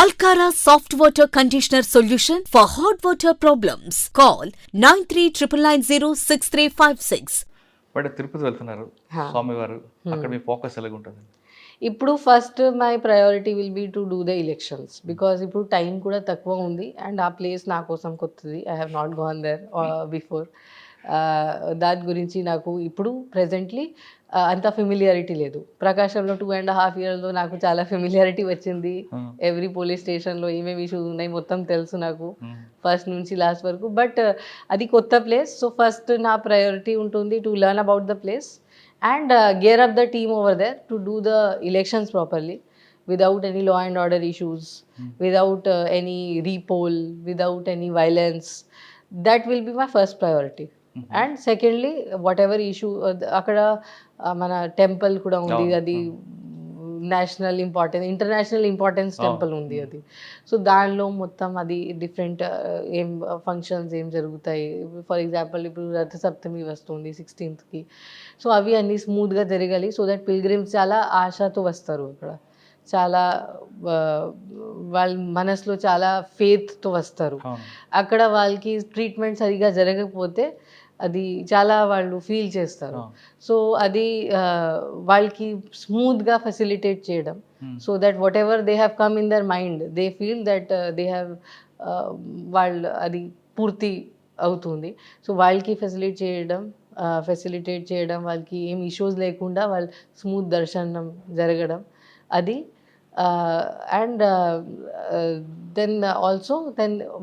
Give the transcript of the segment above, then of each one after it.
Alcara Soft Water Conditioner Solution for hot water problems. Call 9399906356. But Tirupati వెళ్తున్నారు స్వామివారు, అక్కడ మీ ఫోకస్ ఎలాగ ఉంటుంది? ఇప్పుడు first my priority will be to do the elections because ఇప్పుడు టైం కూడా తక్కువ ఉంది అండ్ ఆ ప్లేస్ నా కోసం కొత్తది. I have not gone there before. దాని గురించి నాకు ఇప్పుడు ప్రెజెంట్లీ అంత ఫెమిలియారిటీ లేదు. ప్రకాశంలో 2.5 yearsలో నాకు చాలా ఫెమిలియారిటీ వచ్చింది. ఎవ్రీ పోలీస్ స్టేషన్లో ఏమేమి ఇష్యూస్ ఉన్నాయి మొత్తం తెలుసు నాకు ఫస్ట్ నుంచి లాస్ట్ వరకు. బట్ అది కొత్త ప్లేస్. సో ఫస్ట్ నా ప్రయారిటీ ఉంటుంది to learn about the place and gear up the team over there to do the elections properly without any law and order issues, without any repoll, without any violence. That will be my first priority. And secondly, whatever issue akkada mana temple kuda undi adi national importance international importance temple ఉంది అది. So దానిలో మొత్తం అది different ఏం functions ఏం జరుగుతాయి. For example ఇప్పుడు రథసప్తమి వస్తుంది 16th. సో అవి అన్నీ స్మూత్గా జరగాలి. సో దట్ పిల్గ్రిమ్స్ చాలా ఆశతో వస్తారు అక్కడ. చాలా వాళ్ళ మనసులో చాలా ఫేత్తో వస్తారు. అక్కడ వాళ్ళకి ట్రీట్మెంట్ సరిగా జరగకపోతే అది చాలా వాళ్ళు ఫీల్ చేస్తారు. సో అది వాళ్ళకి స్మూత్గా ఫెసిలిటేట్ చేయడం. So that what ever they have come in their mind they feel that they have వాళ్ళు అది పూర్తి అవుతుంది. సో వాళ్ళకి ఫెసిలిటేట్ చేయడం వాళ్ళకి ఏం ఇష్యూస్ లేకుండా వాళ్ళు స్మూత్ దర్శనం జరగడం అది. అండ్ దెన్ ఆల్సో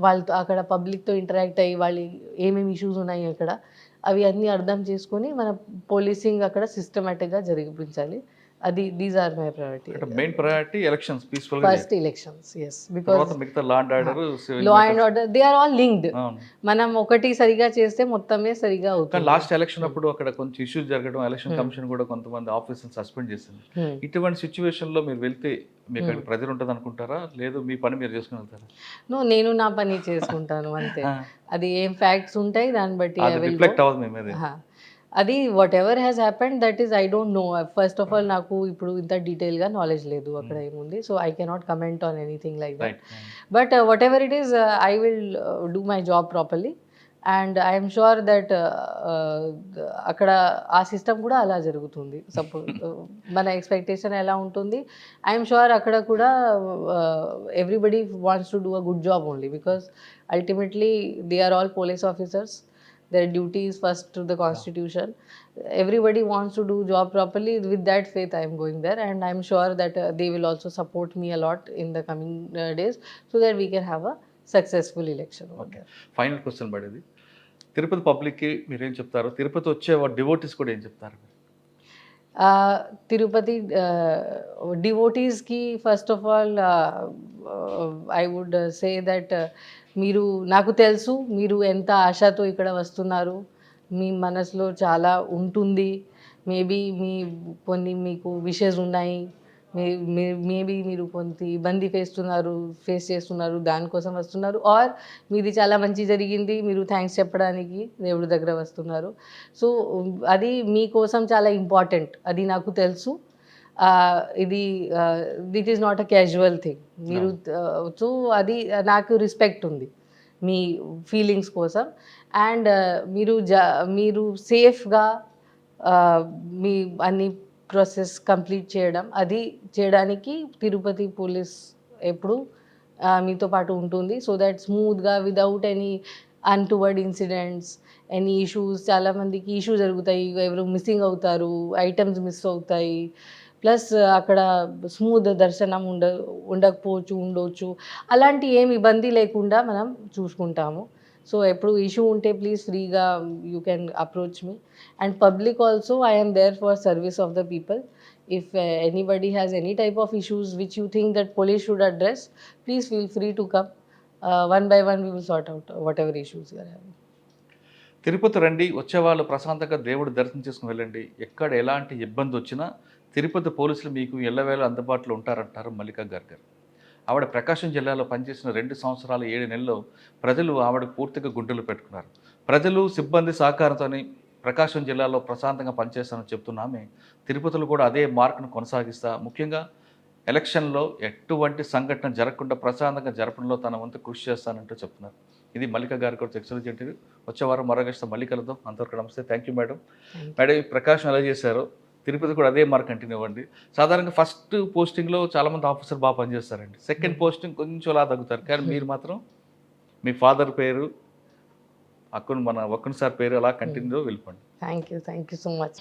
వాళ్ళతో అక్కడ పబ్లిక్తో ఇంటరాక్ట్ అయ్యి వాళ్ళు ఏమేమి ఇష్యూస్ ఉన్నాయి అక్కడ అవి అన్నీ అర్థం చేసుకొని మన పోలీసింగ్ అక్కడ సిస్టమేటిక్గా జరిపించాలి. అది these are my priority. Main priority elections peaceful గా ఫస్ట్ ఎలక్షన్స్. yes because మిగతా law and order they are all linked. మనం ఒకటి సరిగా చేస్తే మొత్తమే సరిగా అవుతుంది. లాస్ట్ ఎలక్షన్ అప్పుడు అక్కడ కొంచెం ఇష్యూస్ జరగడం, ఎలక్షన్ కమిషన్ కూడా కొంతమంది ఆఫీసర్స్ సస్పెండ్ చేసింది. ఇటువంటి సిచ్యువేషన్ లో మీరు వెళ్తే మీకు అక్కడ ప్రెజర్ ఉంటుంది అనుకుంటారా, లేదు మీ పని మీరు చేసుకుని వెళ్తారా? నేను నా పని చేసుకుంటాను అంతే. అది ఏం ఫ్యాక్ట్స్ ఉంటాయి దాన్ని బట్టి రిఫ్లెక్ట్ అవ్వదు మీ మీద. అది what ever has happened that is I don't know. First of all నాకు ఇప్పుడు ఇంత డీటెయిల్గా నాలెడ్జ్ లేదు అక్కడ ఏముంది. So I cannot comment on anything like that. But what ever it is I will do my job properly and I'm sure that అక్కడ ఆ system కూడా అలా జరుగుతుంది. సపోజ్ మన ఎక్స్పెక్టేషన్ ఎలా ఉంటుంది, ఐఎమ్ షూర్ అక్కడ కూడా everybody wants to do a good job only because ultimately they are all police officers. Their duty is first to the constitution. Everybody wants to do job properly. With that faith I am going there and I am sure that they will also support me a lot in the coming days so that we can have a successful election. Okay. Final question బడేది, Tirupati public కి మీరు ఏం చెప్తారు? తిరుపతి వచ్చే devotees కూడా ఏం చెప్తారు? తిరుపతి డివోటీస్కి first of all I would say that మీరు నాకు తెలుసు మీరు ఎంత ఆశతో ఇక్కడ వస్తున్నారు. మీ మనసులో చాలా ఉంటుంది. మేబీ మీకు విషెస్ ఉన్నాయి. మేబీ మీరు కొంత ఇబ్బంది ఫేస్ చేస్తున్నారు, దానికోసం వస్తున్నారు. ఆర్ మీది చాలా మంచి జరిగింది, మీరు థ్యాంక్స్ చెప్పడానికి దేవుడి దగ్గర వస్తున్నారు. సో అది మీకోసం చాలా ఇంపార్టెంట్, అది నాకు తెలుసు. That is not a casual thing. మీరు సో అది నాకు రెస్పెక్ట్ ఉంది మీ ఫీలింగ్స్ కోసం. అండ్ మీరు సేఫ్గా మీ అన్ని ప్రాసెస్ కంప్లీట్ చేయడం, అది చేయడానికి తిరుపతి పోలీస్ ఎప్పుడు మీతో పాటు ఉంటుంది. సో దట్ స్మూత్గా without any untoward incidents, any issues. చాలామందికి ఇష్యూ జరుగుతాయి, ఎవరు మిస్సింగ్ అవుతారు, ఐటమ్స్ మిస్ అవుతాయి. ప్లస్ అక్కడ స్మూత్ దర్శనం ఉండొచ్చు. అలాంటి ఏమి ఇబ్బంది లేకుండా మనం చూసుకుంటాము. సో ఎప్పుడు ఇష్యూ ఉంటే ప్లీజ్ ఫ్రీగా you can approach me. And public also I am there for service of the people. If anybody has any type of issues which you think that police should address, please feel free to come. One by one we will sort out whatever issues you are having. Tirupati రండి, వచ్చేవాళ్ళు ప్రశాంతంగా దేవుడు దర్శనం చేసుకుని వెళ్ళండి. ఎక్కడ ఎలాంటి ఇబ్బంది వచ్చినా తిరుపతి పోలీసులు మీకు ఎల్లవేళ అందుబాటులో ఉంటారంటారు మల్లికా గార్గర్. ఆవిడ ప్రకాశం జిల్లాలో పనిచేసిన 2 సంవత్సరాలు 7 నెలల్లో ప్రజలు ఆవిడ పూర్తిగా గుండెలు పెట్టుకున్నారు. ప్రజలు సిబ్బంది సహకారంతోని ప్రకాశం జిల్లాలో ప్రశాంతంగా పనిచేస్తానని చెప్తున్నామే తిరుపతిలో కూడా అదే మార్కును కొనసాగిస్తా, ముఖ్యంగా ఎలక్షన్లో ఎటువంటి సంఘటన జరగకుండా ప్రశాంతంగా జరపడంలో తన వంతు కృషి చేస్తానంటూ చెప్తున్నారు. ఇది మల్లిక గారి కూడా ఎక్సలెంట్ ఇంటర్వ్యూ. వచ్చే వారం మరో గెస్ట్ మళ్ళీ కలుద్దాం. అంతవరకు నమస్తే. Thank you madam. మేడం ఈ ప్రకాశం ఎలా చేశారో తిరుపతి కూడా అదే మార్క్ కంటిన్యూ అవ్వండి. సాధారణంగా ఫస్ట్ పోస్టింగ్లో చాలామంది ఆఫీసర్ బాగా పనిచేస్తారండి. సెకండ్ పోస్టింగ్ కొంచెం అలా తగ్గుతారు. కానీ మీరు మాత్రం మీ ఫాదర్ పేరు మన వక్కున్ సార్ పేరు అలా కంటిన్యూ వెళ్ళిపోండి. Thank you so much.